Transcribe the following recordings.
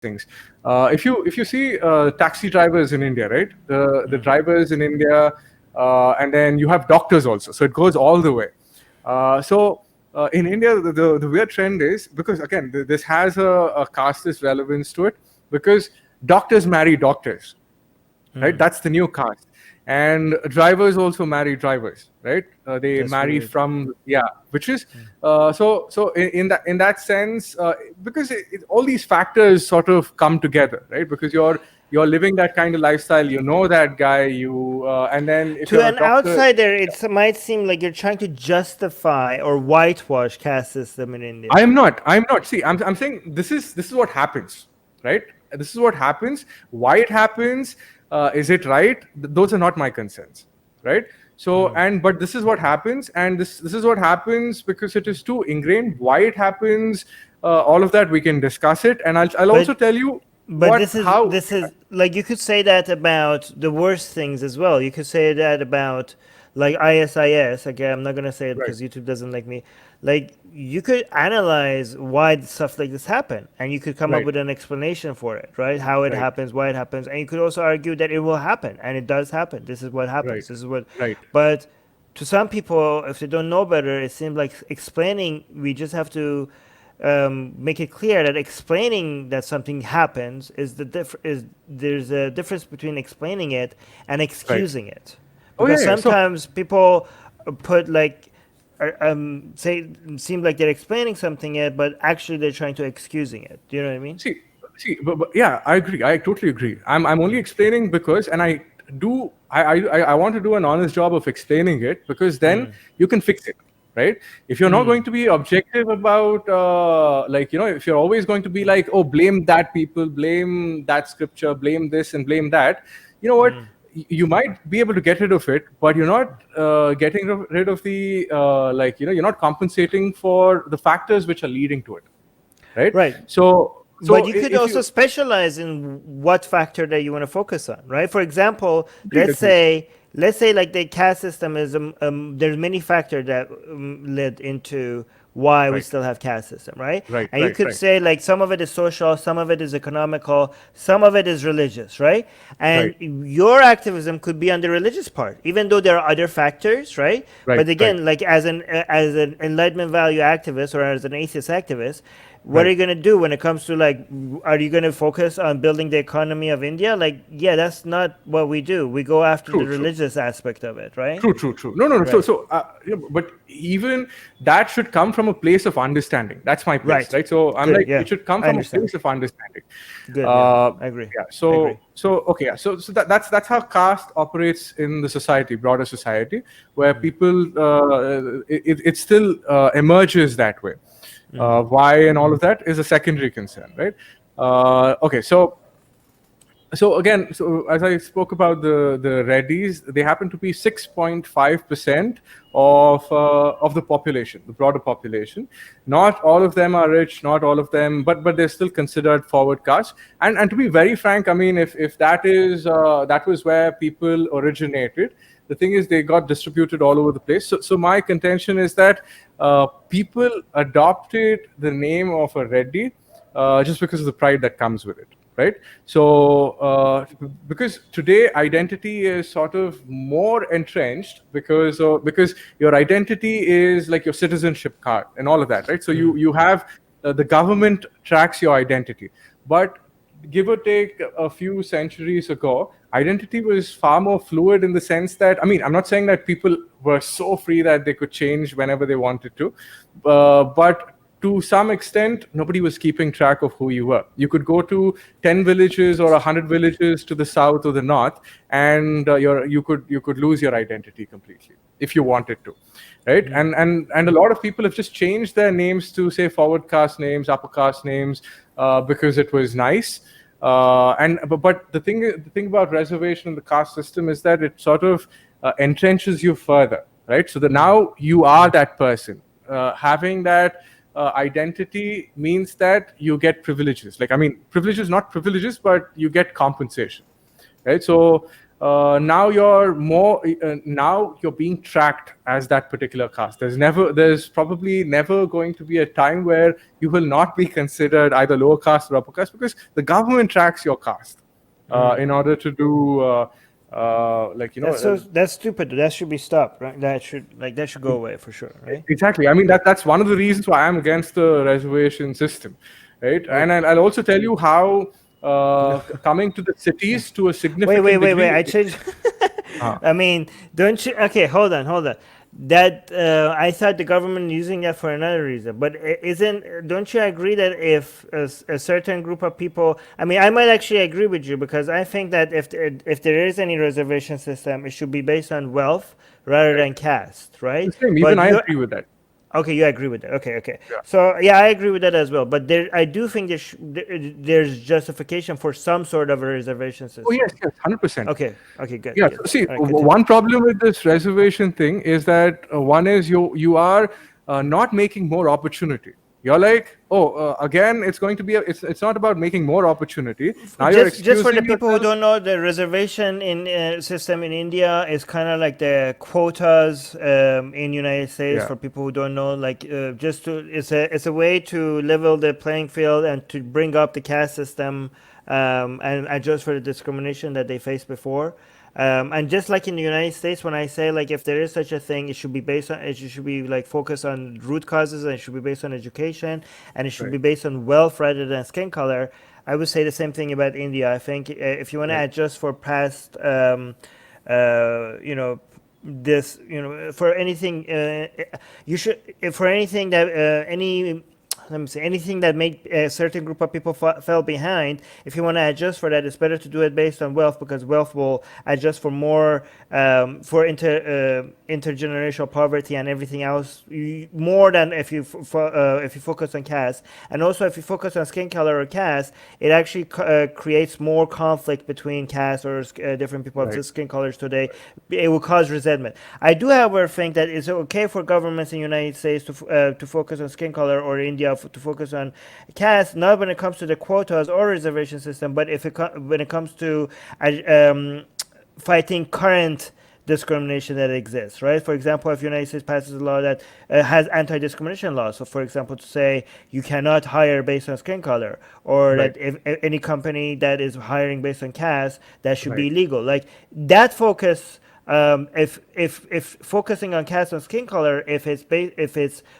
things. If you see taxi drivers in India, right? The drivers in India, and then you have doctors also. So it goes all the way. In India, the weird trend is, because again this has a casteist relevance to it, because doctors marry doctors, right? That's the new caste. And drivers also marry drivers, right? They That's marry weird. from, which is in that sense, because all these factors sort of come together, right? Because you're living that kind of lifestyle, you know that guy, and then if To you're a an doctor. outsider, it might seem like you're trying to justify or whitewash caste system in India. I'm not. See, I'm saying this is what happens, right? This is what happens. Why it happens? Is it right? Those are not my concerns, right? So, but this is what happens, and this is what happens because it is too ingrained. Why it happens? All of that we can discuss it, and I'll also But tell you but how. this is like, you could say that about the worst things as well. You could say that about like ISIS. Okay, I'm not gonna say it Right, because YouTube doesn't like me. Like, you could analyze why stuff like this happen, and you could come up right, with an explanation for it, right? How it right, happens, why it happens, and you could also argue that it will happen, and it does happen. This is what right, happens. This is what. right. But to some people, if they don't know better, it seems like explaining. We just have to make it clear that explaining that something happens is there's a difference between explaining it and Right. excusing it, Oh because yeah. So sometimes people put like say seem like they're explaining something yet, but actually they're trying to excusing it. Do you know what I mean? but yeah, I agree. I totally agree. I'm only explaining because, and I want to do an honest job of explaining it, because then you can fix it, right? If you're not going to be objective about, if you're always going to be like, oh, blame that people, blame that scripture, blame this and blame that, you know what? You might be able to get rid of it, but you're not getting rid of the you're not compensating for the factors which are leading to it, right? Right. So But you could if also you specialize in what factor that you want to focus on, right? For example, agreed, agreed. let's say like the caste system is there's many factors that led into why we Right, still have caste system, right? right, And you right, could right, say like some of it is social, some of it is economical, some of it is religious, right? And right, your activism could be on the religious part, even though there are other factors, right? right, But right, again, like as an enlightenment value activist or as an atheist activist, what are right. you going to do when it comes to like, are you going to focus on building the economy of India? Like, yeah, that's not what we do. We go after the True, true, religious aspect of it, right? true, true, true. No, no, no. Right. But even that should come from a place of understanding. That's my place, Right. right? So I'm Good. like, Yeah. it should come I from a understand. place of understanding. Good. Yeah. Uh, I agree. yeah. I agree. So okay. Yeah. So that's how caste operates in the society, broader society, where people it still emerges that way. Why and all of that is a secondary concern, right? Okay. So again, so as I spoke about the Reddies, they happen to be 6.5% of the population, the broader population. Not all of them are rich, not all of them, but they're still considered forward caste. And to be very frank, I mean, if that was where people originated, the thing is they got distributed all over the place. So my contention is that people adopted the name of a Reddy just because of the pride that comes with it, right? So because today identity is sort of more entrenched because your identity is like your citizenship card and all of that, right? So you have the government tracks your identity, but give or take a few centuries ago, identity was far more fluid in the sense that, I mean, I'm not saying that people were so free that they could change whenever they wanted to, but to some extent, nobody was keeping track of who you were. You could go to 10 villages or 100 villages to the south or the north, and you could lose your identity completely if you wanted to, right? And a lot of people have just changed their names to say forward caste names, upper caste names, because it was nice. But the thing about reservation in the caste system is that it sort of entrenches you further, right? So that now you are that person. Having that identity means that you get privileges. Like, I mean, privileges, not privileges, but you get compensation, right? So now now you're being tracked as that particular caste. There's probably never going to be a time where you will not be considered either lower caste or upper caste, because the government tracks your caste in order to do That's stupid. That should be stopped, right? That should go away for sure, right? Exactly. I mean, that's one of the reasons why I'm against the reservation system, right? And I'll also tell you how coming to the cities to a significant Wait. degree. I changed. I mean, don't you? Okay, hold on. That I thought the government using that for another reason, but don't you agree that if a certain group of people, I mean, I might actually agree with you, because I think that if there is any reservation system, it should be based on wealth rather than caste, right? The same. Even I agree with that. Okay, you agree with that. Okay. Yeah. So yeah, I agree with that as well. But I do think there's justification for some sort of a reservation system. Oh yes, 100%. Okay, good. Yeah. Good. See, All right, one problem with this reservation thing is that one is you are not making more opportunity. You're like, again, it's going to be it's not about making more opportunity. Now just for the people who don't know, the reservation system in India is kind of like the quotas in United States. Yeah. For people who don't know, like it's a way to level the playing field and to bring up the caste system and adjust for the discrimination that they faced before. And just like in the United States, when I say like if there is such a thing, it should be like focused on root causes, and it should be based on education, and it should be based on wealth rather than skin color. I would say the same thing about India. I think if you want to adjust for past, for anything, you should for anything that anything that made a certain group of people fell behind. If you want to adjust for that, it's better to do it based on wealth, because wealth will adjust for more for intergenerational poverty and everything else, more than if you focus on caste. And also, if you focus on skin color or caste, it actually creates more conflict between caste or different people of skin colors today. It will cause resentment. I do, however, think that it's okay for governments in the United States to focus on skin color, or India to focus on caste, not when it comes to the quotas or reservation system, but when it comes to fighting current discrimination that exists, right? For example, if the United States passes a law that has anti-discrimination laws, so for example, to say you cannot hire based on skin color, or that if any company that is hiring based on caste, that should be illegal. Like that focus. If focusing on caste and skin color, if it's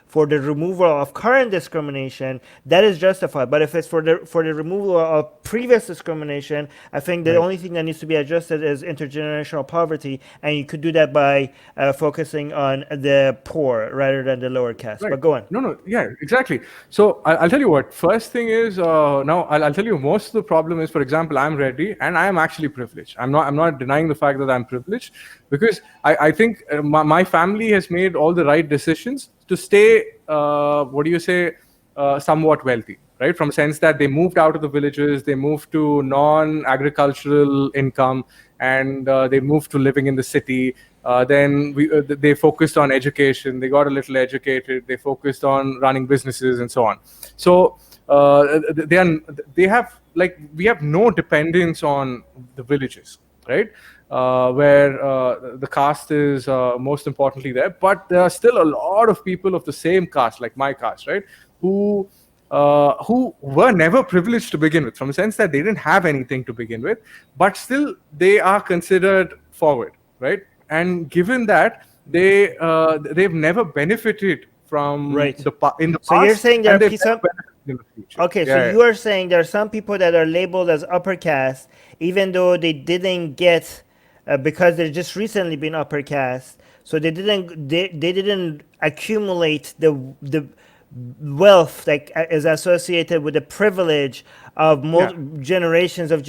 for the removal of current discrimination, that is justified. But if it's for the removal of previous discrimination, I think the only thing that needs to be adjusted is intergenerational poverty, and you could do that by focusing on the poor rather than the lower caste. But go on. No, yeah, exactly. So I'll tell you what. First thing is, now I'll tell you, most of the problem is, for example, I'm Reddy and I am actually privileged. I'm not denying the fact that I'm privileged, because I think my family has made all the right decisions to stay, somewhat wealthy, right? From a sense that they moved out of the villages, they moved to non-agricultural income, and they moved to living in the city. Then they focused on education, they got a little educated, they focused on running businesses and so on. So we have no dependence on the villages, right? Where the caste is most importantly there, but there are still a lot of people of the same caste, like my caste, right, who were never privileged to begin with, from a sense that they didn't have anything to begin with, but still they are considered forward, right? And given that they've never benefited from in the past. So you're saying there are some. Okay, you are saying there are some people that are labeled as upper caste, even though they didn't get because they've just recently been upper caste, so they didn't accumulate the wealth that is associated with the privilege of generations of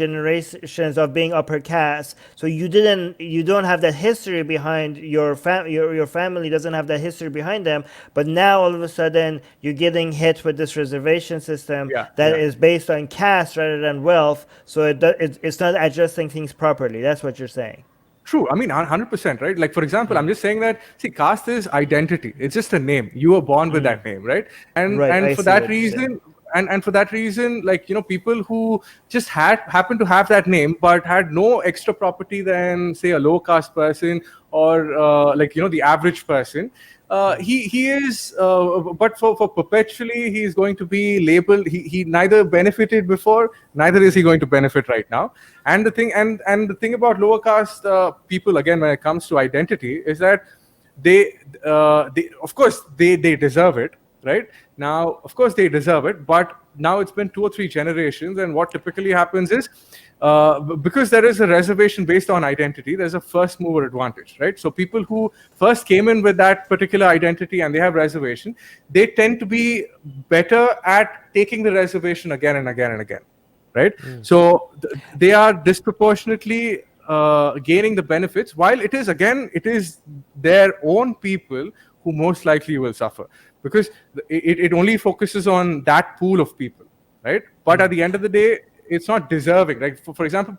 being upper caste. So you don't have that history behind your family doesn't have that history behind them, but now all of a sudden you're getting hit with this reservation system that is based on caste rather than wealth, so it's not adjusting things properly. That's what you're saying. True. I mean, 100%, right? Like, for example, I'm just saying that, see, caste is identity. It's just a name. You were born with that name, right? And for that reason, and for that reason, like, people who just happened to have that name but had no extra property than, say, a low caste person, or like, the average person, he is, but for perpetually he is going to be labeled. He neither benefited before, neither is he going to benefit right now. And the thing about lower caste people, again, when it comes to identity, is that they of course they deserve it, right? Now, of course they deserve it, but now it's been 2 or 3 generations, and what typically happens is, because there is a reservation based on identity, there's a first mover advantage, right? So people who first came in with that particular identity and they have reservation, they tend to be better at taking the reservation again and again and again, right? So they are disproportionately gaining the benefits, while it is their own people who most likely will suffer, because it only focuses on that pool of people, right? But at the end of the day, it's not deserving. Like, for example,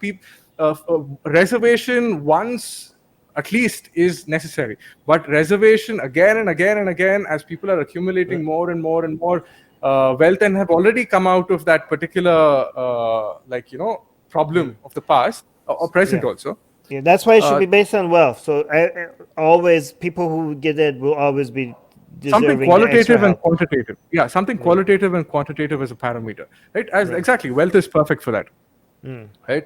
reservation once at least is necessary, but reservation again and again and again, as people are accumulating more and more and more wealth, and have already come out of that particular problem of the past or present also. Yeah, that's why it should be based on wealth. So always people who get it will always be deserving something qualitative and help. quantitative. Yeah, something qualitative and quantitative as a parameter, right? Exactly, wealth is perfect for that, right?